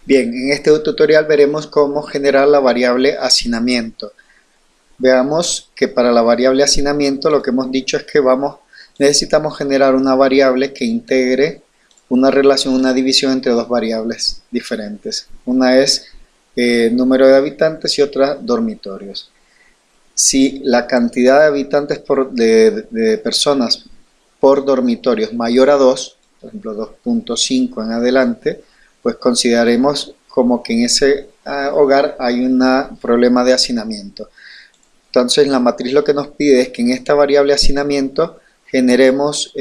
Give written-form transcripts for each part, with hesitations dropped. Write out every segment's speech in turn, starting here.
Bien, en este tutorial veremos cómo generar la variable hacinamiento. Veamos que para la variable hacinamiento lo que hemos dicho es que necesitamos generar una variable que integre una relación, una división entre dos variables diferentes. Una es número de habitantes y otra dormitorios. Si la cantidad de habitantes de personas por dormitorio es mayor a 2, por ejemplo 2.5 en adelante, pues consideraremos como que en ese hogar hay un problema de hacinamiento. Entonces la matriz lo que nos pide es que en esta variable hacinamiento generemos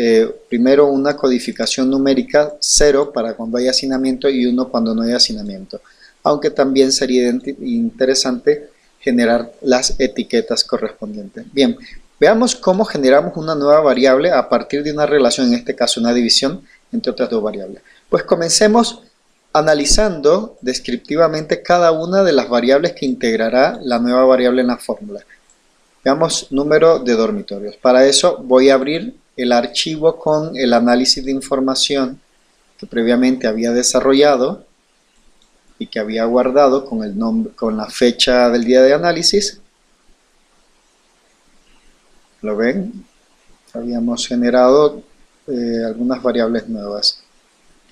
primero una codificación numérica 0 para cuando hay hacinamiento y 1 cuando no hay hacinamiento. Aunque también sería interesante generar las etiquetas correspondientes. Bien, veamos cómo generamos una nueva variable a partir de una relación, en este caso una división entre otras dos variables. Pues comencemos analizando descriptivamente cada una de las variables que integrará la nueva variable en la fórmula. Veamos número de dormitorios. Para eso voy a abrir el archivo con el análisis de información que previamente había desarrollado y que había guardado con el nombre, con la fecha del día de análisis. ¿Lo ven? Habíamos generado algunas variables nuevas.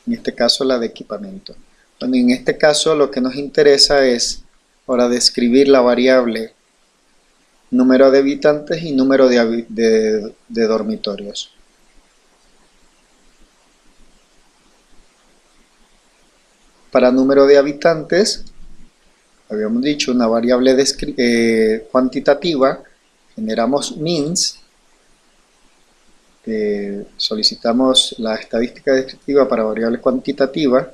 En este caso la de equipamiento. Bueno, en este caso lo que nos interesa es ahora describir la variable número de habitantes y número de dormitorios. Para número de habitantes, habíamos dicho una variable cuantitativa, generamos mins, solicitamos la estadística descriptiva para variable cuantitativa,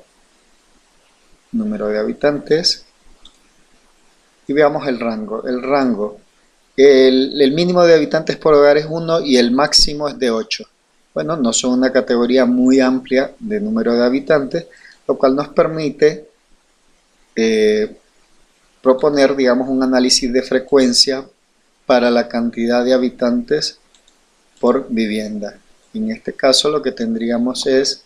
número de habitantes, y veamos el rango. El mínimo de habitantes por hogar es 1 y el máximo es de 8. Bueno, no son una categoría muy amplia de número de habitantes, lo cual nos permite proponer, digamos, un análisis de frecuencia para la cantidad de habitantes por vivienda. En este caso lo que tendríamos es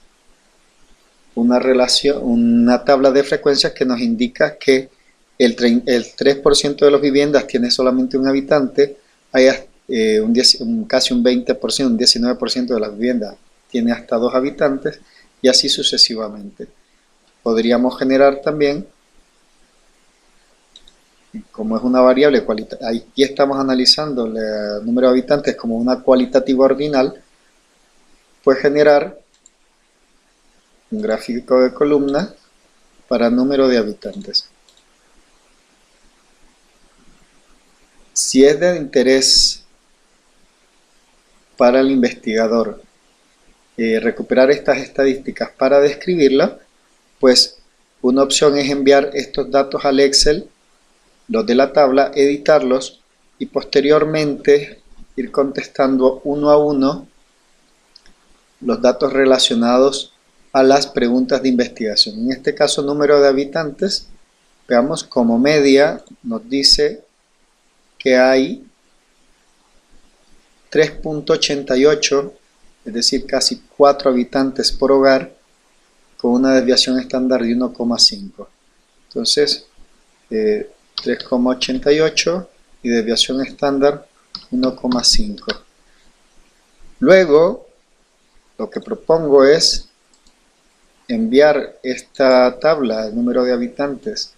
una tabla de frecuencias que nos indica que el 3% de las viviendas tiene solamente un habitante, hay casi un 20%, un 19% de las viviendas tiene hasta 2 habitantes y así sucesivamente. Podríamos generar también, como es una variable, aquí estamos analizando el número de habitantes como una cualitativa ordinal, pues generar un gráfico de columna para número de habitantes. Si es de interés para el investigador recuperar estas estadísticas para describirla, pues una opción es enviar estos datos al Excel, los de la tabla, editarlos y posteriormente ir contestando uno a uno los datos relacionados a las preguntas de investigación. En este caso, número de habitantes, veamos como media nos dice que hay 3.88, es decir, casi 4 habitantes por hogar, con una desviación estándar de 1,5. Entonces, 3,88 y desviación estándar 1,5. Luego, lo que propongo es enviar esta tabla, el número de habitantes,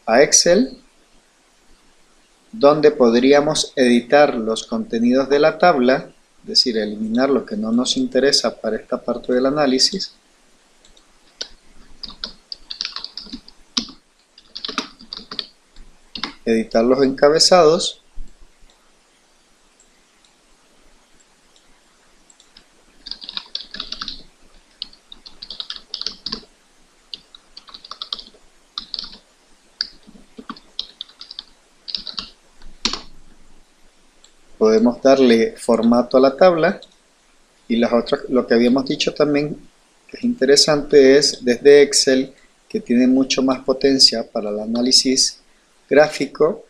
a Excel, donde podríamos editar los contenidos de la tabla, es decir, eliminar lo que no nos interesa para esta parte del análisis, editar los encabezados, podemos darle formato a la tabla y lo que habíamos dicho también que es interesante es desde Excel, que tiene mucho más potencia para el análisis gráfico,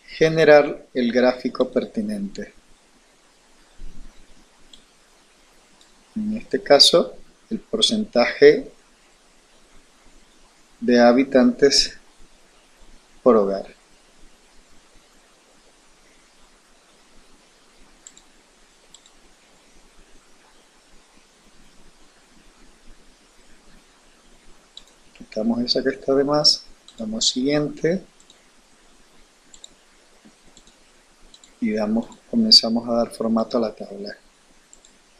generar el gráfico pertinente. En este caso, el porcentaje de habitantes por hogar. Quitamos esa que está de más, damos siguiente y comenzamos a dar formato a la tabla.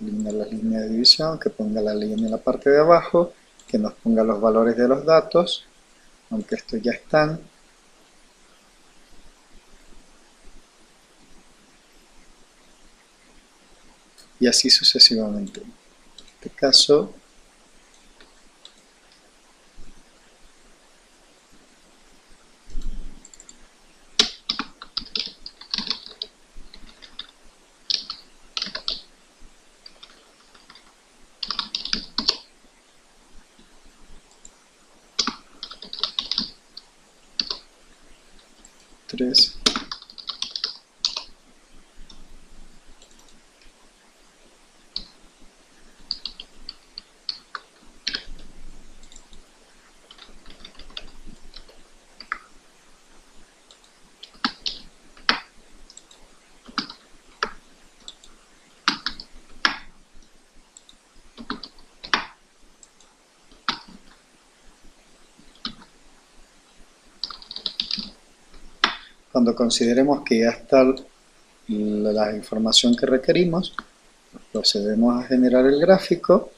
Eliminar las líneas de división, que ponga la línea en la parte de abajo, que nos ponga los valores de los datos, aunque estos ya están. Y así sucesivamente. En este caso, tres. Cuando consideremos que ya está la información que requerimos, procedemos a generar el gráfico.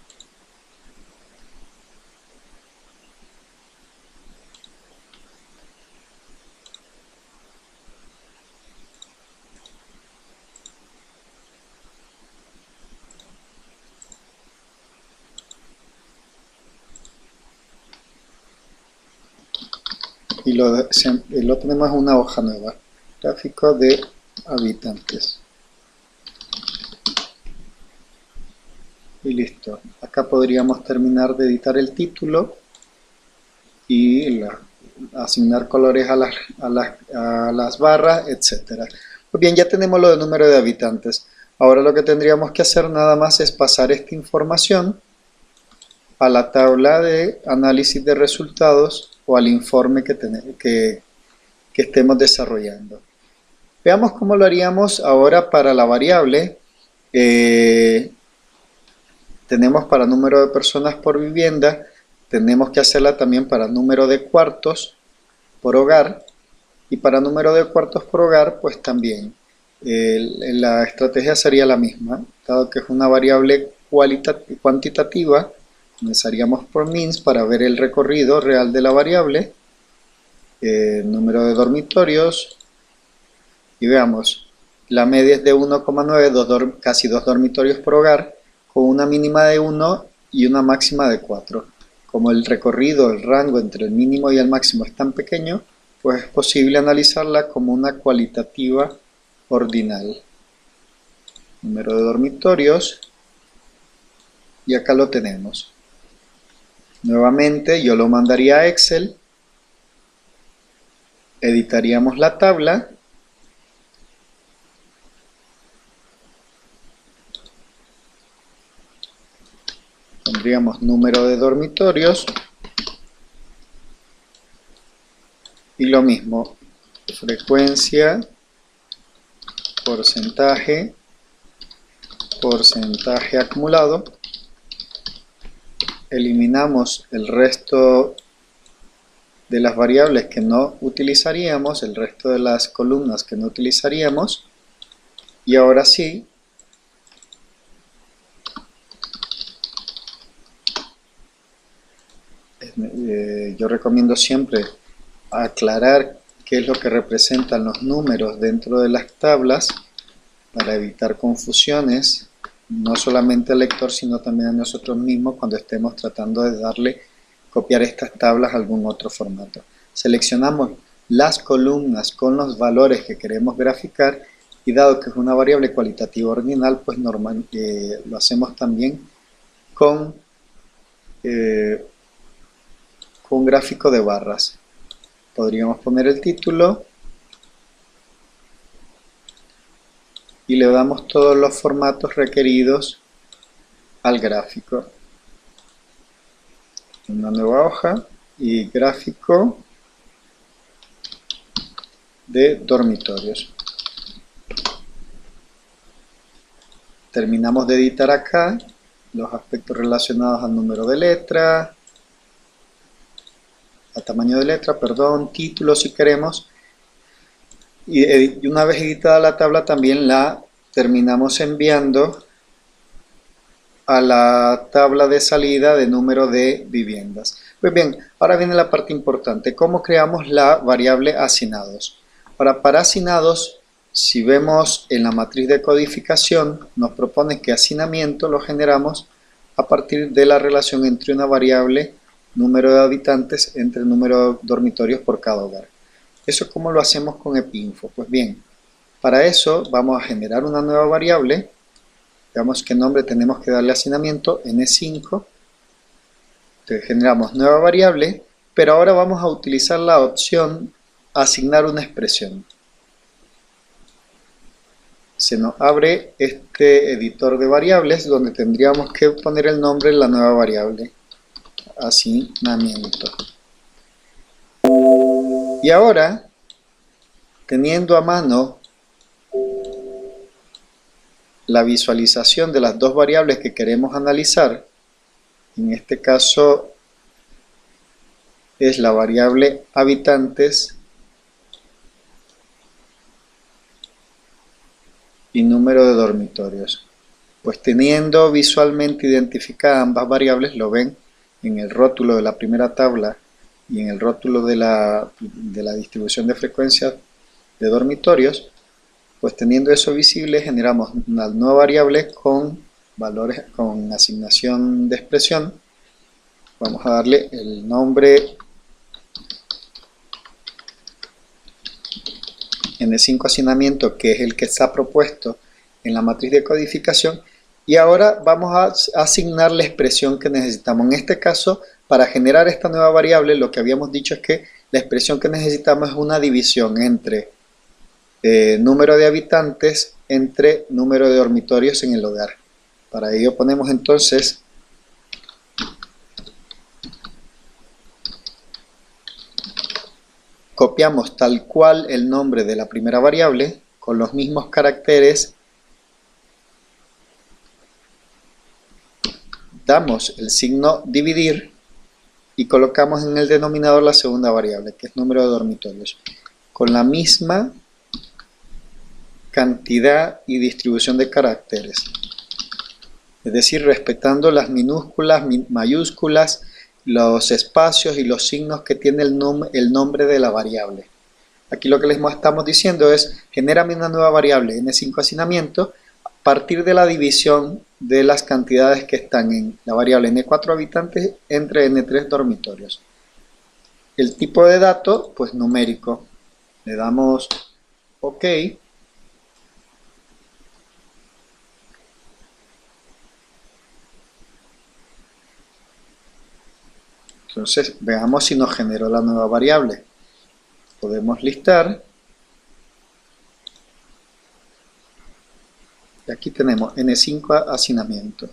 Y lo tenemos en una hoja nueva, gráfico de habitantes. Y listo. Acá podríamos terminar de editar el título y asignar colores a las barras, etcétera. Pues bien, ya tenemos lo del número de habitantes. Ahora lo que tendríamos que hacer nada más es pasar esta información a la tabla de análisis de resultados o al informe que estemos desarrollando. Veamos cómo lo haríamos ahora para la variable. Tenemos para número de personas por vivienda, tenemos que hacerla también para número de cuartos por hogar, y para número de cuartos por hogar pues también la estrategia sería la misma, dado que es una variable cuantitativa. Comenzaríamos por means para ver el recorrido real de la variable, número de dormitorios, y veamos, la media es de 1,9, casi 2 dormitorios por hogar, con una mínima de 1 y una máxima de 4. Como el recorrido, el rango entre el mínimo y el máximo es tan pequeño, pues es posible analizarla como una cualitativa ordinal. Número de dormitorios, y acá lo tenemos. Nuevamente yo lo mandaría a Excel, editaríamos la tabla, pondríamos número de dormitorios y lo mismo, frecuencia, porcentaje acumulado. Eliminamos el resto de las variables que no utilizaríamos, el resto de las columnas que no utilizaríamos, y ahora sí yo recomiendo siempre aclarar qué es lo que representan los números dentro de las tablas para evitar confusiones, no solamente al lector sino también a nosotros mismos cuando estemos tratando de copiar estas tablas a algún otro formato. Seleccionamos las columnas con los valores que queremos graficar, y dado que es una variable cualitativa ordinal, pues lo hacemos también con un gráfico de barras. Podríamos poner el título y le damos todos los formatos requeridos al gráfico. Una nueva hoja, y gráfico de dormitorios. Terminamos de editar acá los aspectos relacionados al número de letra, a tamaño de letra, perdón, título si queremos. Y una vez editada la tabla también la terminamos enviando a la tabla de salida de número de viviendas. Pues bien, ahora viene la parte importante, ¿cómo creamos la variable hacinados? Ahora, para hacinados, si vemos en la matriz de codificación, nos propone que hacinamiento lo generamos a partir de la relación entre una variable, número de habitantes, entre el número de dormitorios por cada hogar. ¿Eso cómo lo hacemos con epinfo? Pues bien, para eso vamos a generar una nueva variable. Veamos qué nombre tenemos que darle hacinamiento, N5. Entonces generamos nueva variable, pero ahora vamos a utilizar la opción asignar una expresión. Se nos abre este editor de variables donde tendríamos que poner el nombre de la nueva variable, hacinamiento. Y ahora, teniendo a mano la visualización de las dos variables que queremos analizar, en este caso es la variable habitantes y número de dormitorios. Pues teniendo visualmente identificadas ambas variables, lo ven en el rótulo de la primera tabla y en el rótulo de la distribución de frecuencia de dormitorios, pues teniendo eso visible generamos una nueva variable con valores, con asignación de expresión. Vamos a darle el nombre N5 hacinamiento, que es el que está propuesto en la matriz de codificación, y ahora vamos a asignar la expresión que necesitamos. En este caso, para generar esta nueva variable, lo que habíamos dicho es que la expresión que necesitamos es una división entre número de habitantes entre número de dormitorios en el hogar. Para ello ponemos entonces copiamos tal cual el nombre de la primera variable con los mismos caracteres, damos el signo dividir y colocamos en el denominador la segunda variable, que es número de dormitorios, con la misma cantidad y distribución de caracteres, es decir, respetando las minúsculas, mayúsculas, los espacios y los signos que tiene el nombre de la variable. Aquí lo que les estamos diciendo es, genérame una nueva variable, N5 hacinamiento, a partir de la división de las cantidades que están en la variable N4 habitantes entre N3 dormitorios. El tipo de dato, pues numérico. Le damos OK. Entonces, veamos si nos generó la nueva variable. Podemos listar. Y aquí tenemos N5 hacinamiento.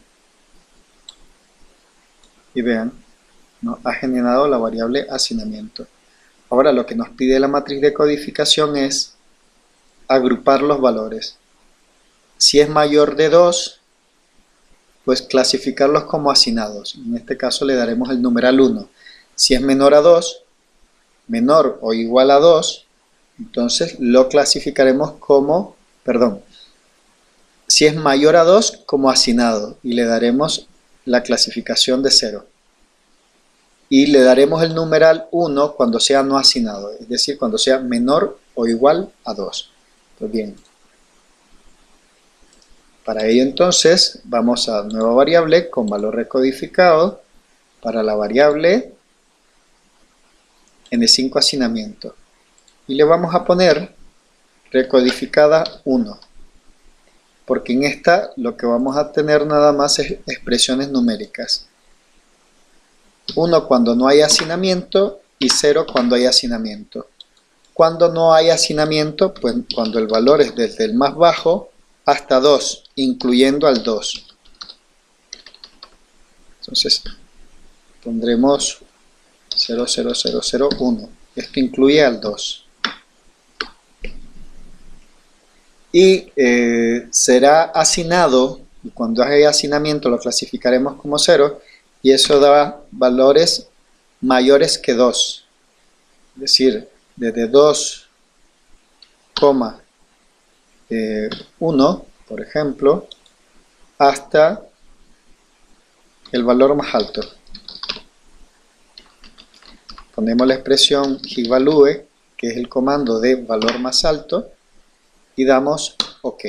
Y vean, nos ha generado la variable hacinamiento. Ahora lo que nos pide la matriz de codificación es agrupar los valores. Si es mayor de 2, pues clasificarlos como hacinados. En este caso le daremos el numeral 1. Si es menor a 2, menor o igual a 2, entonces lo clasificaremos como, si es mayor a 2 como hacinado y le daremos la clasificación de 0. Y le daremos el numeral 1 cuando sea no hacinado, es decir, cuando sea menor o igual a 2. Pues bien, para ello entonces vamos a nueva variable con valor recodificado para la variable N5 hacinamiento y le vamos a poner recodificada 1, porque en esta lo que vamos a tener nada más es expresiones numéricas. 1 cuando no hay hacinamiento y 0 cuando hay hacinamiento. Cuando no hay hacinamiento, pues cuando el valor es desde el más bajo hasta 2, incluyendo al 2. Entonces pondremos 0,0001. Esto incluye al 2. Y será asignado, y cuando haya asignamiento lo clasificaremos como 0, y eso da valores mayores que 2. Es decir, desde 2,1, por ejemplo, hasta el valor más alto. Ponemos la expresión gvalue, que es el comando de valor más alto, y damos OK.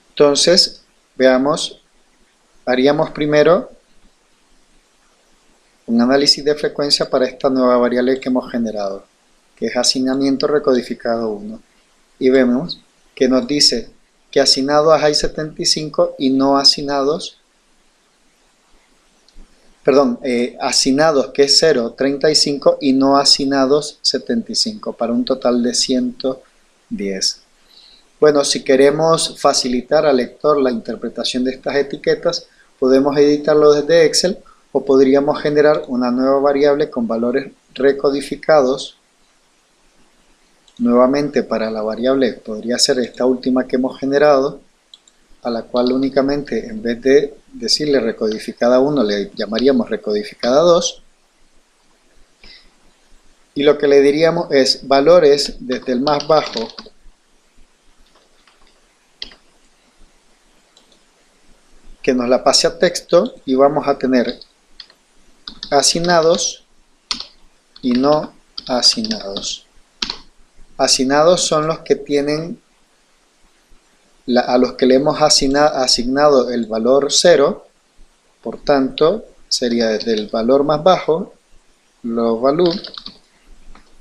Entonces, veamos, haríamos primero un análisis de frecuencia para esta nueva variable que hemos generado, que es asignamiento recodificado 1. Y vemos que nos dice que asignados hay 75 y no asignados, asignados que es 0, 35 y no asignados 75, para un total de 110. Bueno, si queremos facilitar al lector la interpretación de estas etiquetas, podemos editarlo desde Excel o podríamos generar una nueva variable con valores recodificados. Nuevamente, para la variable podría ser esta última que hemos generado, a la cual únicamente, en vez de decirle recodificada 1, le llamaríamos recodificada 2. Y lo que le diríamos es valores desde el más bajo que nos la pase a texto, y vamos a tener asignados y no asignados. Asignados son los que tienen, a los que le hemos asignado el valor 0, por tanto sería desde el valor más bajo, los value,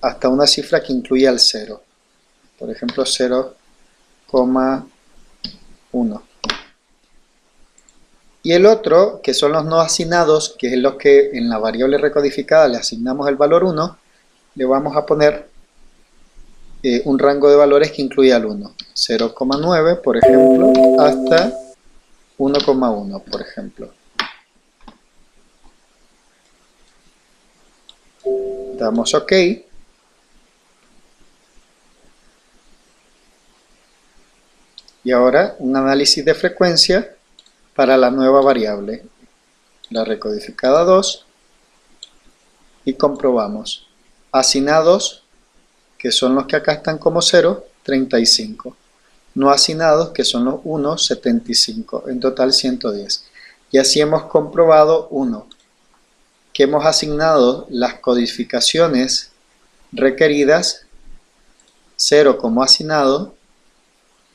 hasta una cifra que incluya el 0, por ejemplo 0,1. Y el otro, que son los no asignados, que es los que en la variable recodificada le asignamos el valor 1, le vamos a poner un rango de valores que incluya el 1, 0,9 por ejemplo, hasta 1,1 por ejemplo. Damos OK. Y ahora un análisis de frecuencia para la nueva variable, la recodificada 2, y comprobamos. Asignados, que son los que acá están como 0, 35. No asignados, que son los 1, 75. En total 110. Y así hemos comprobado 1, que hemos asignado las codificaciones requeridas, 0 como asignado,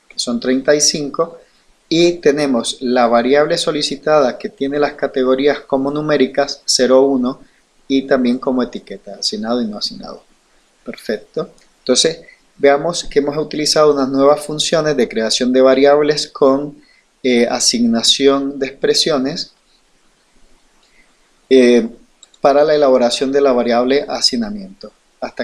que son 35, y tenemos la variable solicitada que tiene las categorías como numéricas 0, 1 y también como etiqueta, asignado y no asignado. Perfecto. Entonces, veamos que hemos utilizado unas nuevas funciones de creación de variables con asignación de expresiones para la elaboración de la variable asignamiento. Hasta aquí.